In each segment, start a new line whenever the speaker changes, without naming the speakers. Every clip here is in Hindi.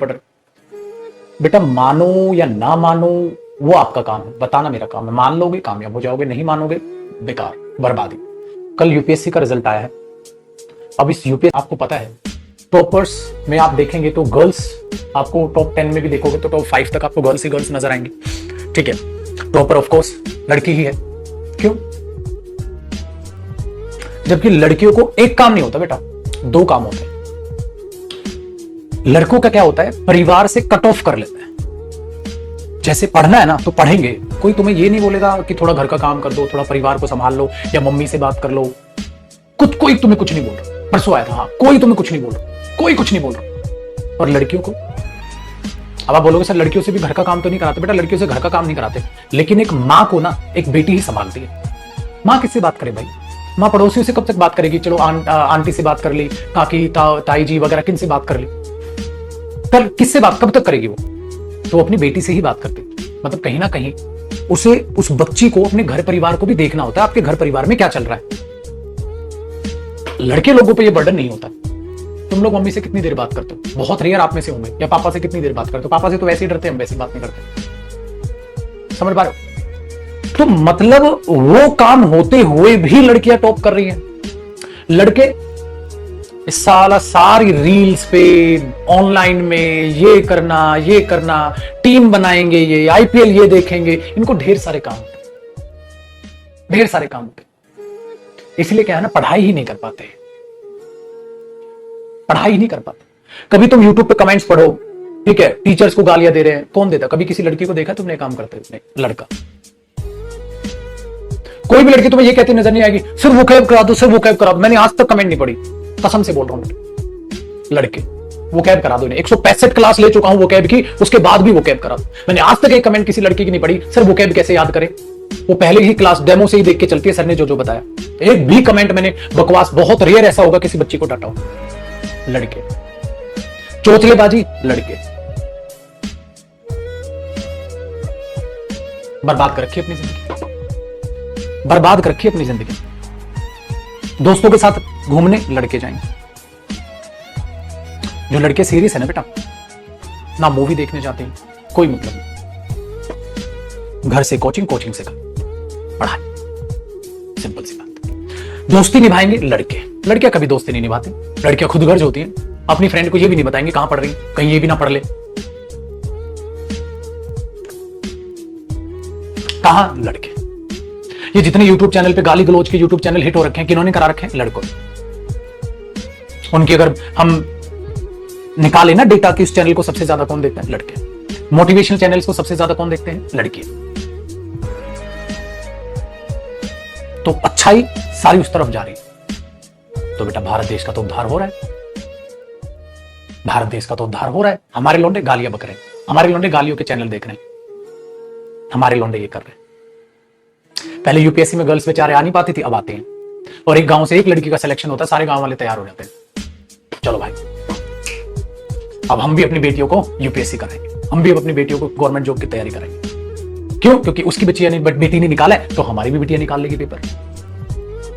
पढ़ रहे। बेटा मानो या ना मानो वो आपका काम है, बताना मेरा काम है। मान लोगे कामयाब हो जाओगे, नहीं मानोगे बेकार, बर्बादी। कल यूपीएससी का रिजल्ट आया है। अब इस यूपीएससी आपको पता है टॉपर्स में आप देखेंगे तो गर्ल्स, आपको टॉप 10 में भी देखोगे तो टॉप 5 तक आपको गर्ल्स ही गर्ल्स नजर आएंगे। ठीक है, टॉपर ऑफ कोर्स लड़की ही है। क्यों? जबकि लड़कियों को एक काम नहीं होता बेटा, 2 काम होते हैं। लड़कों का क्या होता है, परिवार से कट ऑफ कर लेते हैं। जैसे पढ़ना है ना तो पढ़ेंगे, कोई तुम्हें ये नहीं बोलेगा कि थोड़ा घर का काम कर दो, थोड़ा परिवार को संभाल लो या मम्मी से बात कर लो। कोई तुम्हें कुछ नहीं बोल रहा। परसों आया था, हाँ, कोई तुम्हें कुछ नहीं बोल रहा, कोई कुछ नहीं बोल रहा। और लड़कियों को, अब आप बोलोगे सर लड़कियों से भी घर का काम तो नहीं कराते। बेटा लड़कियों से घर का काम नहीं कराते, लेकिन एक माँ को ना एक बेटी ही संभालती है। माँ किससे बात करे भाई? माँ पड़ोसियों से कब तक बात करेगी? चलो आंटी से बात कर ली, काकी ताई जी वगैरह किन से बात कर ली, पर किससे बात कब तक करेगी वो? तो अपनी बेटी से ही बात करती। मतलब कहीं ना कहीं उसे, उस बच्ची को अपने घर परिवार को भी देखना होता है, आपके घर परिवार में क्या चल रहा है। लड़के लोगों पे ये बर्डन नहीं होता। तुम लोग मम्मी से कितनी देर बात करते हो? बहुत रेयर आप में से हूं मैं। या पापा से कितनी देर बात करते हो? पापा से तो वैसे ही डरते हैं, हम वैसे बात नहीं करते। समझ पा रहे हो? तो मतलब वो काम होते हुए भी लड़कियां टॉप कर रही हैं। लड़के साला सारी रील्स पे, ऑनलाइन में ये करना, टीम बनाएंगे, ये आईपीएल ये देखेंगे। इनको ढेर सारे काम होते, इसलिए क्या है ना, पढ़ाई ही नहीं कर पाते। कभी तुम यूट्यूब पे कमेंट्स पढ़ो, ठीक है, टीचर्स को गालियां दे रहे हैं, कौन देता? कभी किसी लड़की को देखा तुमने काम करते हुए? लड़का, कोई भी लड़की तुम्हें ये कहती नजर नहीं आएगी सिर्फ वोकैब करा दो, सिर्फ वोकैब करा दो। मैंने आज तक कमेंट नहीं पढ़ी, कसम से बोल रहा हूं। लड़के वोकैब करा दो, 165 क्लास ले चुका हूं वोकैब की, उसके बाद भी वोकैब करा दो। मैंने आज तक एक कमेंट किसी लड़की की नहीं पढ़ी सर वोकैब कैसे याद करे। वो पहले ही क्लास डेमो से ही देख के चलती है, सर ने जो बताया। एक भी कमेंट मैंने बकवास, बहुत रेयर ऐसा होगा किसी बच्ची को डांटा हो। लड़के चोचलेबाजी, लड़के बर्बाद कर रखी अपनी जिंदगी, बर्बाद कर रखी अपनी जिंदगी। दोस्तों के साथ घूमने लड़के जाएंगे। जो लड़के सीरियस है ना बेटा, ना मूवी देखने जाते हैं, कोई मतलब नहीं। घर से कोचिंग, कोचिंग से घर, पढ़ाई, सिंपल सी बात। दोस्ती निभाएंगे लड़के, लड़कियां कभी दोस्ती नहीं निभाते। लड़कियां खुद गर्ज होती हैं, अपनी फ्रेंड को ये भी नहीं बताएंगे कहां पढ़ रही, कहीं ये भी ना पढ़ ले। कहां? लड़के। ये जितने YouTube चैनल पे गाली गलौज के YouTube चैनल हिट हो रखे हैं, किन्होंने करा रखे हैं? लड़कों। उनकी अगर हम निकालें ना डेटा कि इस चैनल को सबसे ज्यादा कौन देखता है? लड़के। मोटिवेशनल चैनल्स को सबसे ज्यादा कौन देखते हैं? लड़के। तो अच्छाई सारी उस तरफ जा रही है। तो बेटा भारत देश का तो उद्धार हो रहा है, भारत देश का तो उद्धार हो रहा है। हमारे लौंडे गालियां बक रहे हैं, हमारे लौंडे गालियों के चैनल देख रहे हैं, हमारे लौंडे ये कर रहे हैं। पहले यूपीएससी में गर्ल्स बेचारे आ नहीं पाती थी, अब आते हैं। और एक गांव से एक लड़की का सिलेक्शन होता है, सारे गांव वाले तैयार हो जाते हैं। चलो भाई, अब हम भी अपनी बेटियों को यूपीएससी कराएंगे, हम भी अब अपनी बेटियों को गवर्नमेंट जॉब की तैयारी कराएंगे। क्यों? क्योंकि उसकी बेटी ने निकाला है, तो हमारी भी बेटियां निकाल लेगी पेपर।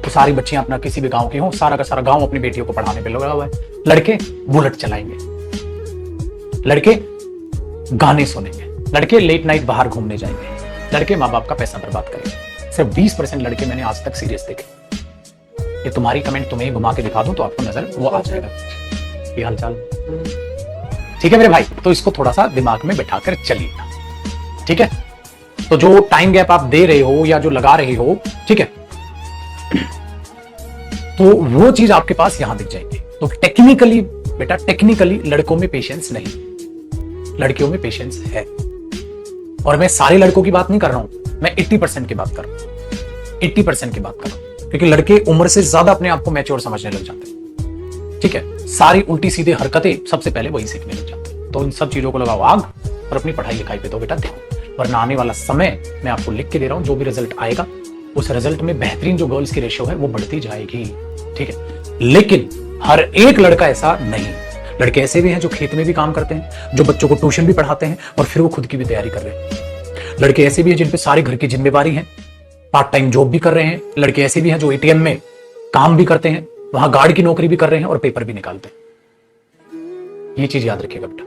तो सारी बच्चियां अपना किसी भी गांव की हो, सारा का सारा गांव अपनी बेटियों को पढ़ाने पे लगा हुआ है। लड़के बुलेट चलाएंगे, लड़के गाने सुनेंगे, लड़के लेट नाइट बाहर घूमने जाएंगे, लड़के माँ बाप का पैसा बर्बाद करेंगे। सिर्फ 20% लड़के मैंने आज तक सीरियस देखे। ये तुम्हारी कमेंट तुम्हें घुमा के दिखा दूं तो आपको नजर वो आ जाएगा। ये हालचाल ठीक है मेरे भाई? तो इसको थोड़ा सा दिमाग में बैठाकर चलिएगा, ठीक है? तो जो टाइम गैप आप दे रहे हो या जो लगा रहे हो, ठीक है, तो वो चीज आपके पास यहां दिख जाएगी। तो टेक्निकली बेटा, टेक्निकली लड़कों में पेशेंस नहीं, लड़कियों में पेशेंस है। और मैं सारे लड़कों की बात नहीं कर रहा हूं, मैं 80% की बात कर रहा हूं, 80% की बात कर रहा हूं। क्योंकि लड़के उम्र से ज्यादा अपने आप को मैच्योर समझने लग जाते हैं, ठीक है? सारी उल्टी सीधे हरकतें सबसे पहले वही सीखने लग जाते हैं। तो इन सब चीजों को लगाओ आग और अपनी पढ़ाई लिखाई पे तो बेटा ध्यान। वरना आने वाला समय मैं आपको लिख के दे रहा हूं, जो भी रिजल्ट आएगा उस रिजल्ट में बेहतरीन जो गर्ल्स की रेशियो है वो बढ़ती जाएगी, ठीक है? लेकिन हर एक लड़का ऐसा नहीं। लड़के ऐसे भी हैं जो खेत में भी काम करते हैं, जो बच्चों को ट्यूशन भी पढ़ाते हैं और फिर वो खुद की भी तैयारी कर रहे हैं। लड़के ऐसे भी हैं जिन पे सारे घर की जिम्मेवारी है, पार्ट टाइम जॉब भी कर रहे हैं। लड़के ऐसे भी हैं जो एटीएम में काम भी करते हैं, वहां गार्ड की नौकरी भी कर रहे हैं और पेपर भी निकालते हैं। ये चीज याद रखिएगा बेटा,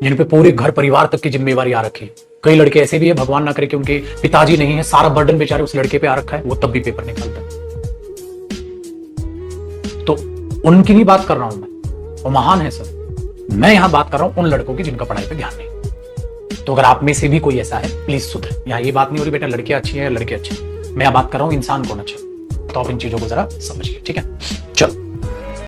जिन पे पूरे घर परिवार तक की जिम्मेवारी आ रखी है। कई लड़के ऐसे भी है, भगवान ना करे कि उनके पिताजी नहीं है, सारा बर्डन बेचारे उस लड़के पे आ रखा है, वो तब भी पेपर निकालता है। तो उनकी नहीं बात कर रहा हूं मैं, वो महान है सर। मैं यहां बात कर रहा हूं उन लड़कों की जिनका पढ़ाई पे ध्यान नहीं। तो अगर आप में से भी कोई ऐसा है, प्लीज सुधरे। यहाँ ये बात नहीं हो रही बेटा लड़कियां अच्छी है या लड़के अच्छे हैं, मैं बात कर रहा हूं इंसान कौन अच्छा। तो आप इन चीजों को जरा समझिए, ठीक है।